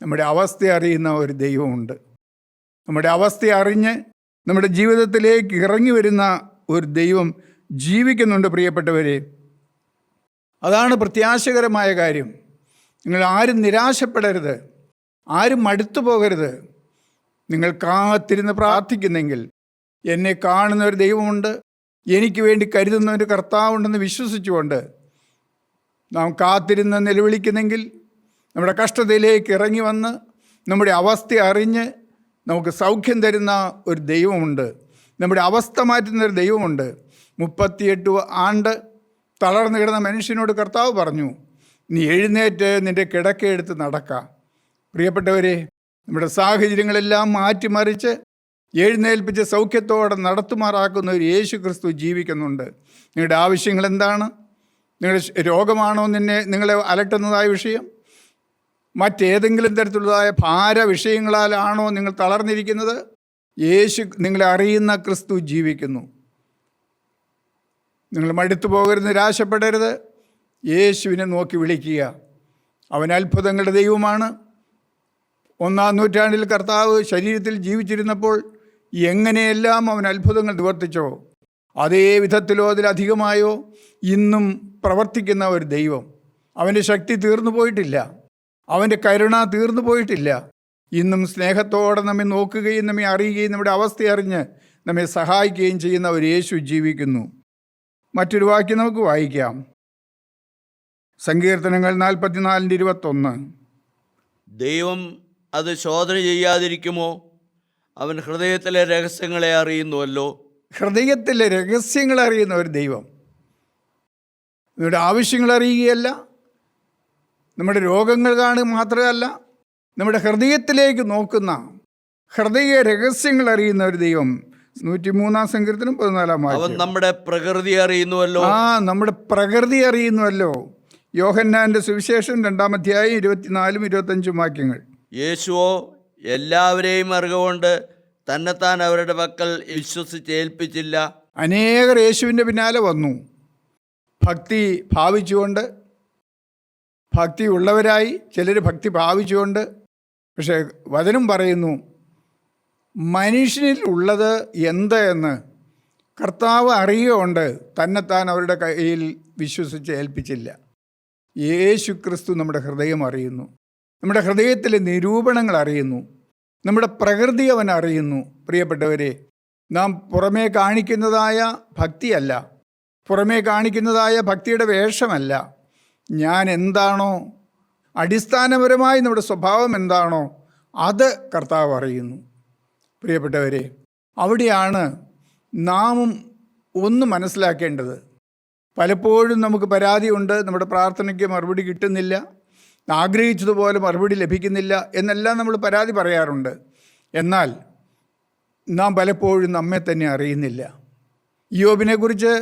നമ്മുടെ അവസ്ഥ അറിയുന്ന ഒരു ദൈവമുണ്ട്. നമ്മുടെ അവസ്ഥ അറിഞ്ഞ് നമ്മുടെ ജീവിതത്തിലേക്ക് ഇറങ്ങി വരുന്ന ഒരു ദൈവം ജീവിക്കുന്നുണ്ട്. പ്രിയപ്പെട്ടവരെ, അതാണ് പ്രത്യാശകരമായ കാര്യം. നിങ്ങൾ ആരും നിരാശപ്പെടരുത്, ആരും മടുത്തു പോകരുത്. നിങ്ങൾ കാത്തിരുന്ന് പ്രാർത്ഥിക്കുന്നെങ്കിൽ എന്നെ കാണുന്ന ഒരു ദൈവമുണ്ട്, എനിക്ക് വേണ്ടി കരുതുന്ന ഒരു കർത്താവുണ്ടെന്ന് വിശ്വസിച്ചുകൊണ്ട് നാം കാത്തിരുന്ന് നിലവിളിക്കുന്നെങ്കിൽ നമ്മുടെ കഷ്ടതയിലേക്ക് ഇറങ്ങി വന്ന് നമ്മുടെ അവസ്ഥ അറിഞ്ഞ് നമുക്ക് സൗഖ്യം തരുന്ന ഒരു ദൈവമുണ്ട്. നമ്മുടെ അവസ്ഥ മാറ്റുന്ന ഒരു ദൈവമുണ്ട്. 38 ആണ്ട് തളർന്നു കിടന്ന മനുഷ്യനോട് കർത്താവ് പറഞ്ഞു, നീ എഴുന്നേറ്റ് നിൻ്റെ കിടക്കയെടുത്ത് നടക്കാം. പ്രിയപ്പെട്ടവരെ, നമ്മുടെ സാഹചര്യങ്ങളെല്ലാം മാറ്റിമറിച്ച് എഴുന്നേൽപ്പിച്ച് സൗഖ്യത്തോടെ നടത്തുമാറാക്കുന്ന ഒരു യേശു ക്രിസ്തു ജീവിക്കുന്നുണ്ട്. നിങ്ങളുടെ ആവശ്യങ്ങൾ എന്താണ്? നിങ്ങളുടെ രോഗമാണോ നിങ്ങളെ അലട്ടുന്നതായ വിഷയം? മറ്റേതെങ്കിലും തരത്തിലുള്ളതായ ഭാര വിഷയങ്ങളാലാണോ നിങ്ങൾ തളർന്നിരിക്കുന്നത്? യേശു, നിങ്ങളെ അറിയുന്ന ക്രിസ്തു ജീവിക്കുന്നു. നിങ്ങൾ മടുത്തു പോകരുത്, നിരാശപ്പെടരുത്. യേശുവിനെ നോക്കി വിളിക്കുക. അവൻ അത്ഭുതങ്ങളുടെ ദൈവമാണ്. 1-ാം നൂറ്റാണ്ടിൽ കർത്താവ് ശരീരത്തിൽ ജീവിച്ചിരുന്നപ്പോൾ എങ്ങനെയെല്ലാം അവൻ അത്ഭുതങ്ങൾ നിവർത്തിച്ചോ അതേ വിധത്തിലോ അതിലധികമായോ ഇന്നും പ്രവർത്തിക്കുന്ന ഒരു ദൈവം. അവൻ്റെ ശക്തി തീർന്നു പോയിട്ടില്ല, അവൻ്റെ കരുണ തീർന്നു പോയിട്ടില്ല. ഇന്നും സ്നേഹത്തോടെ നമ്മെ നോക്കുകയും നമ്മെ അറിയുകയും നമ്മുടെ അവസ്ഥ അറിഞ്ഞ് നമ്മെ സഹായിക്കുകയും ചെയ്യുന്ന ഒരു യേശു ജീവിക്കുന്നു. മറ്റൊരു വാക്യം നമുക്ക് വായിക്കാം. സങ്കീർത്തനങ്ങൾ 44:21. ദൈവം അത് ശോധന ചെയ്യാതിരിക്കുമോ? അവൻ ഹൃദയത്തിലെ രഹസ്യങ്ങളെ അറിയുന്നുവല്ലോ. ഹൃദയത്തിലെ രഹസ്യങ്ങൾ അറിയുന്ന ഒരു ദൈവം. നമ്മുടെ ആവശ്യങ്ങൾ അറിയുകയല്ല, നമ്മുടെ രോഗങ്ങൾ കാണുക മാത്രമല്ല, നമ്മുടെ ഹൃദയത്തിലേക്ക് നോക്കുന്ന, ഹൃദയ രഹസ്യങ്ങൾ അറിയുന്ന ഒരു ദൈവം. 103-ാം സങ്കീർത്തനം 14-ാം വാക്യം. അവൻ നമ്മുടെ പ്രകൃതി അറിയുന്നുവല്ലോ. നമ്മുടെ പ്രകൃതി അറിയുന്നുവല്ലോ. യോഹന്നാൻ്റെ സുവിശേഷം 2-ാം അധ്യായം 24-ഉം 25-ഉം വാക്യങ്ങൾ. യേശുവോ എല്ലാവരെയും അറിവുകൊണ്ട് തന്നെത്താൻ അവരുടെ പക്കൽ വിശ്വസിച്ചേൽപ്പിച്ചില്ല. അനേകർ യേശുവിൻ്റെ പിന്നാലെ വന്നു, ഭക്തി ഭാവിച്ചുകൊണ്ട് ഭക്തി ഉള്ളവരായി, ചിലർ ഭക്തി ഭാവിച്ചുകൊണ്ട്. പക്ഷേ വചനം പറയുന്നു, മനുഷ്യനിൽ ഉള്ളത് എന്ത് എന്ന് കർത്താവ് അറിയുകൊണ്ട് തന്നെത്താൻ അവരുടെ കയ്യിൽ വിശ്വസിച്ച് ഏൽപ്പിച്ചില്ല. യേശു ക്രിസ്തു നമ്മുടെ ഹൃദയം അറിയുന്നു, നമ്മുടെ ഹൃദയത്തിലെ നിരൂപണങ്ങൾ അറിയുന്നു, നമ്മുടെ പ്രകൃതി അവൻ അറിയുന്നു. പ്രിയപ്പെട്ടവരെ, നാം പുറമേ കാണിക്കുന്നതായ ഭക്തിയല്ല, പുറമേ കാണിക്കുന്നതായ ഭക്തിയുടെ വേഷമല്ല, ഞാൻ എന്താണോ, അടിസ്ഥാനപരമായി നമ്മുടെ സ്വഭാവം എന്താണോ അത് കർത്താവ് അറിയുന്നു. പ്രിയപ്പെട്ടവരെ, അവിടെയാണ് നാമും ഒന്ന് മനസ്സിലാക്കേണ്ടത്. പലപ്പോഴും നമുക്ക് പരാതിയുണ്ട്, നമ്മുടെ പ്രാർത്ഥനയ്ക്ക് മറുപടി കിട്ടുന്നില്ല, ആഗ്രഹിച്ചതുപോലെ മറുപടി ലഭിക്കുന്നില്ല എന്നെല്ലാം നമ്മൾ പരാതി പറയാറുണ്ട്. എന്നാൽ നാം പലപ്പോഴും നമ്മെ തന്നെ അറിയുന്നില്ല. യോബിനെക്കുറിച്ച്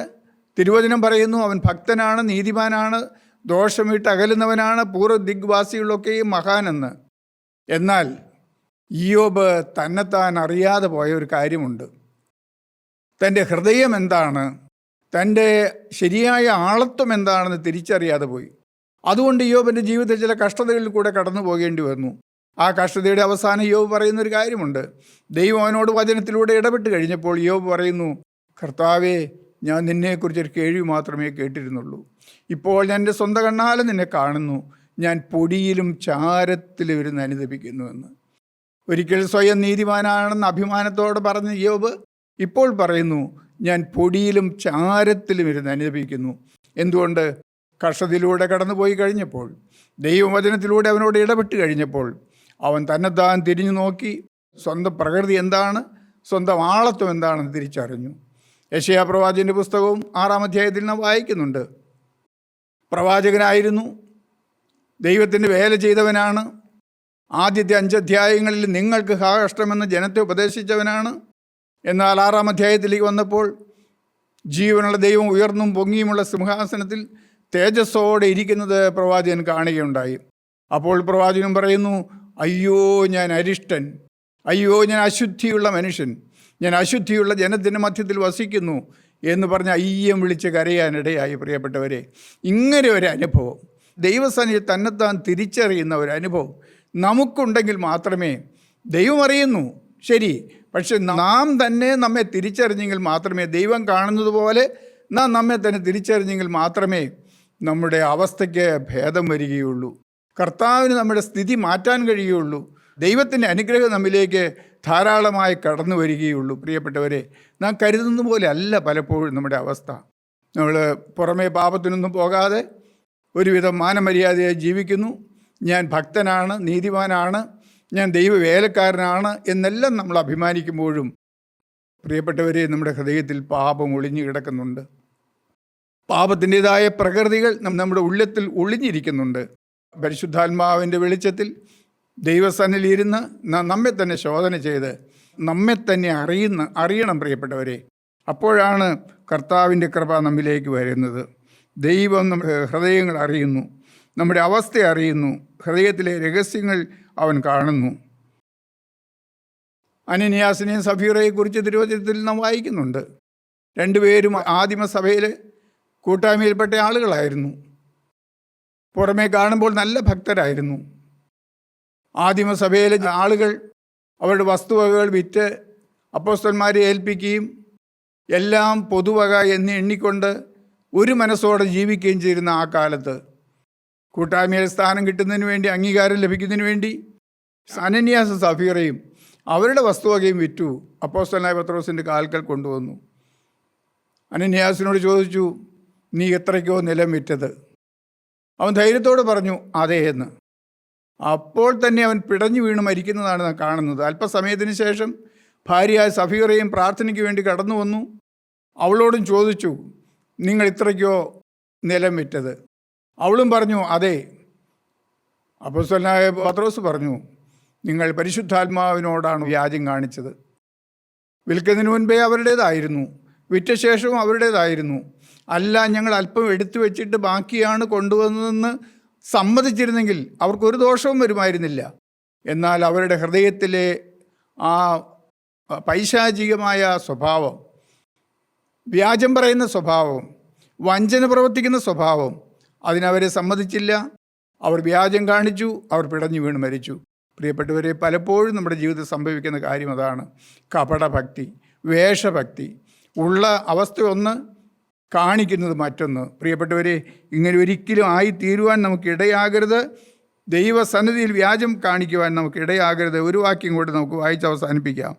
തിരുവചനം പറയുന്നു, അവൻ ഭക്തനാണ്, നീതിമാനാണ്, ദോഷം വിട്ട് അകലുന്നവനാണ്, പൂർവ്വ ദിഗ്വാസികളൊക്കെയും മഹാനെന്ന്. എന്നാൽ യോബ് തന്നെത്താൻ അറിയാതെ പോയ ഒരു കാര്യമുണ്ട്. തൻ്റെ ഹൃദയം എന്താണ്, തൻ്റെ ശരിയായ ആളത്വം എന്താണെന്ന് തിരിച്ചറിയാതെ പോയി. അതുകൊണ്ട് യോബിൻ്റെ ജീവിതത്തിൽ ചില കഷ്ടതകളിൽ കൂടെ കടന്നു പോകേണ്ടി വന്നു. ആ കഷ്ടതയുടെ അവസാനം യോബ് പറയുന്നൊരു കാര്യമുണ്ട്. ദൈവം അവനോട് വചനത്തിലൂടെ ഇടപെട്ട് കഴിഞ്ഞപ്പോൾ യോബ് പറയുന്നു, കർത്താവേ, ഞാൻ നിന്നെക്കുറിച്ചൊരു കേൾവി മാത്രമേ കേട്ടിരുന്നുള്ളൂ, ഇപ്പോൾ ഞാൻ എൻ്റെ സ്വന്തം കണ്ണാലെ നിന്നെ കാണുന്നു, ഞാൻ പൊടിയിലും ചാരത്തിലും ഇരുന്ന് അനുദപിക്കുന്നുവെന്ന്. ഒരിക്കൽ സ്വയം നീതിമാനാണെന്ന് അഭിമാനത്തോടെ പറഞ്ഞ യോബ് ഇപ്പോൾ പറയുന്നു, ഞാൻ പൊടിയിലും ചാരത്തിലും ഇരുന്ന് അനുദപിക്കുന്നു. എന്തുകൊണ്ട്? കഷ്ടതയിലൂടെ കടന്നുപോയി കഴിഞ്ഞപ്പോൾ, ദൈവവചനത്തിലൂടെ അവനോട് ഇടപെട്ട് കഴിഞ്ഞപ്പോൾ അവൻ തന്നെത്താൻ തിരിഞ്ഞു നോക്കി സ്വന്തം പ്രകൃതി എന്താണ്, സ്വന്തം ആളത്വം എന്താണെന്ന് തിരിച്ചറിഞ്ഞു. യെശയ്യാ പ്രവാചകൻ്റെ പുസ്തകവും 6-ാം അധ്യായത്തിൽ നാം വായിക്കുന്നുണ്ട്. പ്രവാചകനായിരുന്നു, ദൈവത്തിൻ്റെ വേല ചെയ്തവനാണ്, ആദ്യത്തെ 5 അധ്യായങ്ങളിൽ നിങ്ങൾക്ക് കഷ്ടമെന്ന് ജനത്തെ ഉപദേശിച്ചവനാണ്. എന്നാൽ 6-ാം അധ്യായത്തിലേക്ക് വന്നപ്പോൾ ജീവനുള്ള ദൈവം ഉയർന്നും പൊങ്ങിയുമുള്ള സിംഹാസനത്തിൽ തേജസ്സോടെ ഇരിക്കുന്നത് പ്രവാചകൻ കാണുകയുണ്ടായി. അപ്പോൾ പ്രവാചകൻ പറയുന്നു, അയ്യോ ഞാൻ അരിഷ്ടൻ, അയ്യോ ഞാൻ അശുദ്ധിയുള്ള മനുഷ്യൻ, ഞാൻ അശുദ്ധിയുള്ള ജനത്തിൻ്റെ മധ്യത്തിൽ വസിക്കുന്നു എന്ന് പറഞ്ഞ് അയ്യം വിളിച്ച് കരയാനിടയായി. പ്രിയപ്പെട്ടവരെ, ഇങ്ങനെ ഒരു അനുഭവം, ദൈവസന്നിധി തന്നെത്താൻ തിരിച്ചറിയുന്ന ഒരു അനുഭവം നമുക്കുണ്ടെങ്കിൽ മാത്രമേ, ദൈവം അറിയുന്നു ശരി, പക്ഷെ നാം തന്നെ നമ്മെ തിരിച്ചറിഞ്ഞെങ്കിൽ മാത്രമേ, ദൈവം കാണുന്നത് പോലെ നാം നമ്മെ തന്നെ തിരിച്ചറിഞ്ഞെങ്കിൽ മാത്രമേ നമ്മുടെ അവസ്ഥയ്ക്ക് ഭേദം വരികയുള്ളൂ, കർത്താവിന് നമ്മുടെ സ്ഥിതി മാറ്റാൻ കഴിയുകയുള്ളൂ, ദൈവത്തിൻ്റെ അനുഗ്രഹം നമ്മിലേക്ക് ധാരാളമായി കടന്നു വരികയുള്ളൂ. പ്രിയപ്പെട്ടവരെ, നാം കരുതുന്ന പോലെ അല്ല പലപ്പോഴും നമ്മുടെ അവസ്ഥ. നമ്മൾ പുറമേ പാപത്തിനൊന്നും പോകാതെ ഒരുവിധം മാനമര്യാദയായി ജീവിക്കുന്നു. ഞാൻ ഭക്തനാണ്, നീതിമാനാണ്, ഞാൻ ദൈവവേലക്കാരനാണ് എന്നെല്ലാം നമ്മൾ അഭിമാനിക്കുമ്പോഴും പ്രിയപ്പെട്ടവരെ, നമ്മുടെ ഹൃദയത്തിൽ പാപം ഒളിഞ്ഞു കിടക്കുന്നുണ്ട്. പാപത്തിൻ്റെതായ പ്രകൃതികൾ നമ്മുടെ ഉള്ളത്തിൽ ഒളിഞ്ഞിരിക്കുന്നുണ്ട്. പരിശുദ്ധാത്മാവിൻ്റെ വെളിച്ചത്തിൽ ദൈവസന്നിധിയിലിരുന്ന് നമ്മെ തന്നെ ശോധന ചെയ്ത് നമ്മെ തന്നെ അറിയണം പ്രിയപ്പെട്ടവരെ. അപ്പോഴാണ് കർത്താവിൻ്റെ കൃപ നമ്മിലേക്ക് വരുന്നത്. ദൈവം നമ്മുടെ ഹൃദയങ്ങൾ അറിയുന്നു, നമ്മുടെ അവസ്ഥ അറിയുന്നു, ഹൃദയത്തിലെ രഹസ്യങ്ങൾ അവൻ കാണുന്നു. അനനിയാസിനെയും സഫീറയെക്കുറിച്ച് തിരുവചനത്തിൽ നാം വായിക്കുന്നുണ്ട്. രണ്ടുപേരും ആദിമസഭയിൽ കൂട്ടായ്മയിൽപ്പെട്ട ആളുകളായിരുന്നു. പുറമേ കാണുമ്പോൾ നല്ല ഭക്തരായിരുന്നു. ആദിമസഭയിലെ ആളുകൾ അവരുടെ വസ്തുവകകൾ വിറ്റ് അപ്പോസ്തലന്മാരെ ഏൽപ്പിക്കുകയും എല്ലാം പൊതുവക എന്ന് എണ്ണിക്കൊണ്ട് ഒരു മനസ്സോടെ ജീവിക്കുകയും ചെയ്തിരുന്ന ആ കാലത്ത് കൂട്ടായ്മയിൽ സ്ഥാനം കിട്ടുന്നതിന് വേണ്ടി, അംഗീകാരം ലഭിക്കുന്നതിന് വേണ്ടി അനനിയാസും സഫീറയും അവരുടെ വസ്തുവകയും വിറ്റു അപ്പോസ്തലനായ പത്രോസിൻ്റെ കാൽക്കൽ കൊണ്ടുവന്നു. അനനിയാസിനോട് ചോദിച്ചു, നീ എത്രയ്ക്കോ നിലം വിറ്റത്? അവൻ ധൈര്യത്തോടെ പറഞ്ഞു, അതേ എന്ന്. അപ്പോൾ തന്നെ അവൻ പിടഞ്ഞു വീണ് മരിക്കുന്നതാണ് നാം കാണുന്നത്. അല്പസമയത്തിന് ശേഷം ഭാര്യയായ സഫീറയും പ്രാർത്ഥനയ്ക്ക് വേണ്ടി കടന്നു വന്നു. അവളോടും ചോദിച്ചു, നിങ്ങൾ ഇത്രയ്ക്കോ നിലം വിറ്റത്? അവളും പറഞ്ഞു, അതെ. അപ്പോസ്തലനായ പത്രോസ് പറഞ്ഞു, നിങ്ങൾ പരിശുദ്ധാത്മാവിനോടാണ് വ്യാജം കാണിച്ചത്. വിൽക്കുന്നതിന് മുൻപേ അവരുടേതായിരുന്നു, വിറ്റ ശേഷവും അവരുടേതായിരുന്നു. അല്ല, ഞങ്ങൾ അല്പം എടുത്തു വെച്ചിട്ട് ബാക്കിയാണ് കൊണ്ടുവന്നതെന്ന് സമ്മതിച്ചിരുന്നെങ്കിൽ അവർക്കൊരു ദോഷവും വരുമായിരുന്നില്ല. എന്നാൽ അവരുടെ ഹൃദയത്തിലെ ആ പൈശാചികമായ സ്വഭാവം, വ്യാജം പറയുന്ന സ്വഭാവം, വഞ്ചന പ്രവർത്തിക്കുന്ന സ്വഭാവം, അതിനവരെ സമ്മതിച്ചില്ല. അവർ വ്യാജം കാണിച്ചു, അവർ പിടഞ്ഞു വീണ് മരിച്ചു. പ്രിയപ്പെട്ടവരെ, പലപ്പോഴും നമ്മുടെ ജീവിതത്തിൽ സംഭവിക്കുന്ന കാര്യം അതാണ്. കപടഭക്തി, വേഷഭക്തി. ഉള്ള അവസ്ഥ ഒന്ന്, കാണിക്കുന്നത് മറ്റൊന്ന്. പ്രിയപ്പെട്ടവരെ, ഇങ്ങനെ ഒരിക്കലും ആയിത്തീരുവാൻ നമുക്ക് ഇടയാകരുത്. ദൈവസന്നിധിയിൽ വ്യാജം കാണിക്കുവാൻ നമുക്ക് ഇടയാകരുത്. ഒരു വാക്യം കൂടി നമുക്ക് വായിച്ച് അവസാനിപ്പിക്കാം.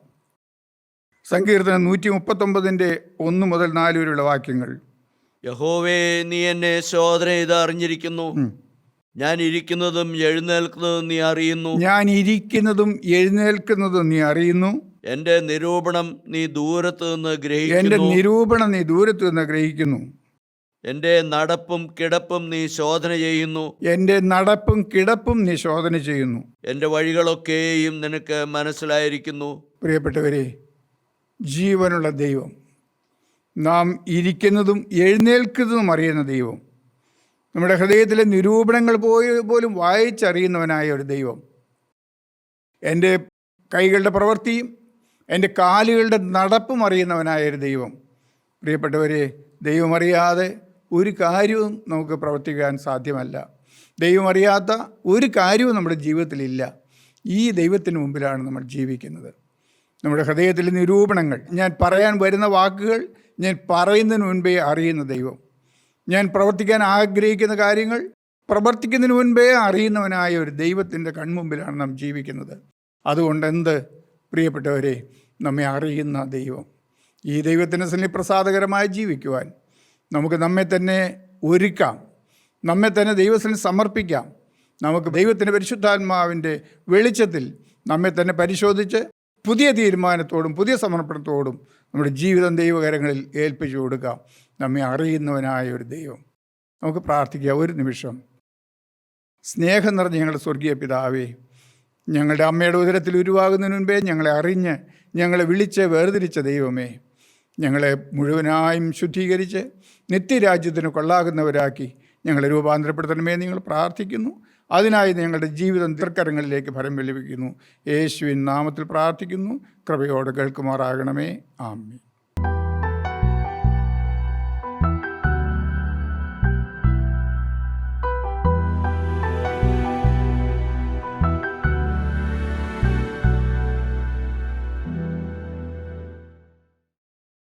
സങ്കീർത്തനം 139:1 മുതൽ 4 വരെയുള്ള വാക്യങ്ങൾ. യഹോവേ, നീ എന്നെ ശോധന ചെയ്ത് അറിഞ്ഞിരിക്കുന്നു. ഞാൻ ഇരിക്കുന്നതും എഴുന്നേൽക്കുന്നതും നീ അറിയുന്നു. ഞാൻ ഇരിക്കുന്നതും എഴുന്നേൽക്കുന്നതും നീ അറിയുന്നു. എന്റെ നിരൂപണം നീ ദൂരത്ത് നിന്ന് എൻ്റെ ഗ്രഹിക്കുന്നു. നിരൂപണം നീ ദൂരത്ത് നിന്ന് ഗ്രഹിക്കുന്നു. എന്റെ നടപ്പും കിടപ്പും നീ ശോധന ചെയ്യുന്നു. എൻ്റെ നടപ്പും കിടപ്പും നീ ശോധന ചെയ്യുന്നു. എന്റെ വഴികളൊക്കെയും നിനക്ക് മനസ്സിലായിരിക്കുന്നു. പ്രിയപ്പെട്ടവരെ, ജീവനുള്ള ദൈവം, നാം ഇരിക്കുന്നതും എഴുന്നേൽക്കുന്നതും അറിയുന്ന ദൈവം, നമ്മുടെ ഹൃദയത്തിലെ നിരൂപണങ്ങൾ പോലും വായിച്ചറിയുന്നവനായ ഒരു ദൈവം, എൻ്റെ കൈകളുടെ പ്രവൃത്തിയും എൻ്റെ കാലുകളുടെ നടപ്പും അറിയുന്നവനായ ഒരു ദൈവം. പ്രിയപ്പെട്ടവരെ, ദൈവം അറിയാതെ ഒരു കാര്യവും നമുക്ക് പ്രവർത്തിക്കാൻ സാധ്യമല്ല. ദൈവം അറിയാത്ത ഒരു കാര്യവും നമ്മുടെ ജീവിതത്തിലില്ല. ഈ ദൈവത്തിന് മുമ്പിലാണ് നമ്മൾ ജീവിക്കുന്നത്. നമ്മുടെ ഹൃദയത്തിലെ നിരൂപണങ്ങൾ, ഞാൻ പറയാൻ വരുന്ന വാക്കുകൾ ഞാൻ പറയുന്നതിന് മുൻപേ അറിയുന്ന ദൈവം, ഞാൻ പ്രവർത്തിക്കാൻ ആഗ്രഹിക്കുന്ന കാര്യങ്ങൾ പ്രവർത്തിക്കുന്നതിന് മുൻപേ അറിയുന്നവനായ ഒരു ദൈവത്തിൻ്റെ കൺമുമ്പിലാണ് നാം ജീവിക്കുന്നത്. അതുകൊണ്ട് എന്ത്, പ്രിയപ്പെട്ടവരെ, നമ്മെ അറിയുന്ന ദൈവം, ഈ ദൈവത്തിൻ്റെ സന്നിധിയിൽ പ്രസാദകരമായി ജീവിക്കുവാൻ നമുക്ക് നമ്മെ തന്നെ ഒരുക്കാം, നമ്മെ തന്നെ ദൈവത്തിന് സമർപ്പിക്കാം. നമുക്ക് ദൈവത്തിൻ്റെ പരിശുദ്ധാത്മാവിൻ്റെ വെളിച്ചത്തിൽ നമ്മെ തന്നെ പരിശോധിച്ച് പുതിയ തീരുമാനത്തോടും പുതിയ സമർപ്പണത്തോടും നമ്മുടെ ജീവിതം ദൈവകരങ്ങളിൽ ഏൽപ്പിച്ചു കൊടുക്കാം. നമ്മെ അറിയുന്നവനായ ഒരു ദൈവം. നമുക്ക് പ്രാർത്ഥിക്കാം ഒരു നിമിഷം. സ്നേഹം നിറഞ്ഞ ഞങ്ങളുടെ സ്വർഗീയ പിതാവേ, ഞങ്ങളുടെ അമ്മയുടെ ഉദരത്തിൽ ഉരുവാകുന്നതിന് മുൻപേ ഞങ്ങളെ അറിഞ്ഞ് ഞങ്ങളെ വിളിച്ച് വേർതിരിച്ച ദൈവമേ, ഞങ്ങളെ മുഴുവനായും ശുദ്ധീകരിച്ച് നിത്യരാജ്യത്തിന് കൊള്ളാകുന്നവരാക്കി ഞങ്ങളെ രൂപാന്തരപ്പെടുത്തണമേ നിങ്ങൾ പ്രാർത്ഥിക്കുന്നു. അതിനായി ഞങ്ങളുടെ ജീവിതം തൃക്കരങ്ങളിലേക്ക് ഫലം വെളിപ്പിക്കുന്നു. യേശുവിൻ നാമത്തിൽ പ്രാർത്ഥിക്കുന്നു. കൃപയോടെ കേൾക്കുമാറാകണമേ. ആമേൻ.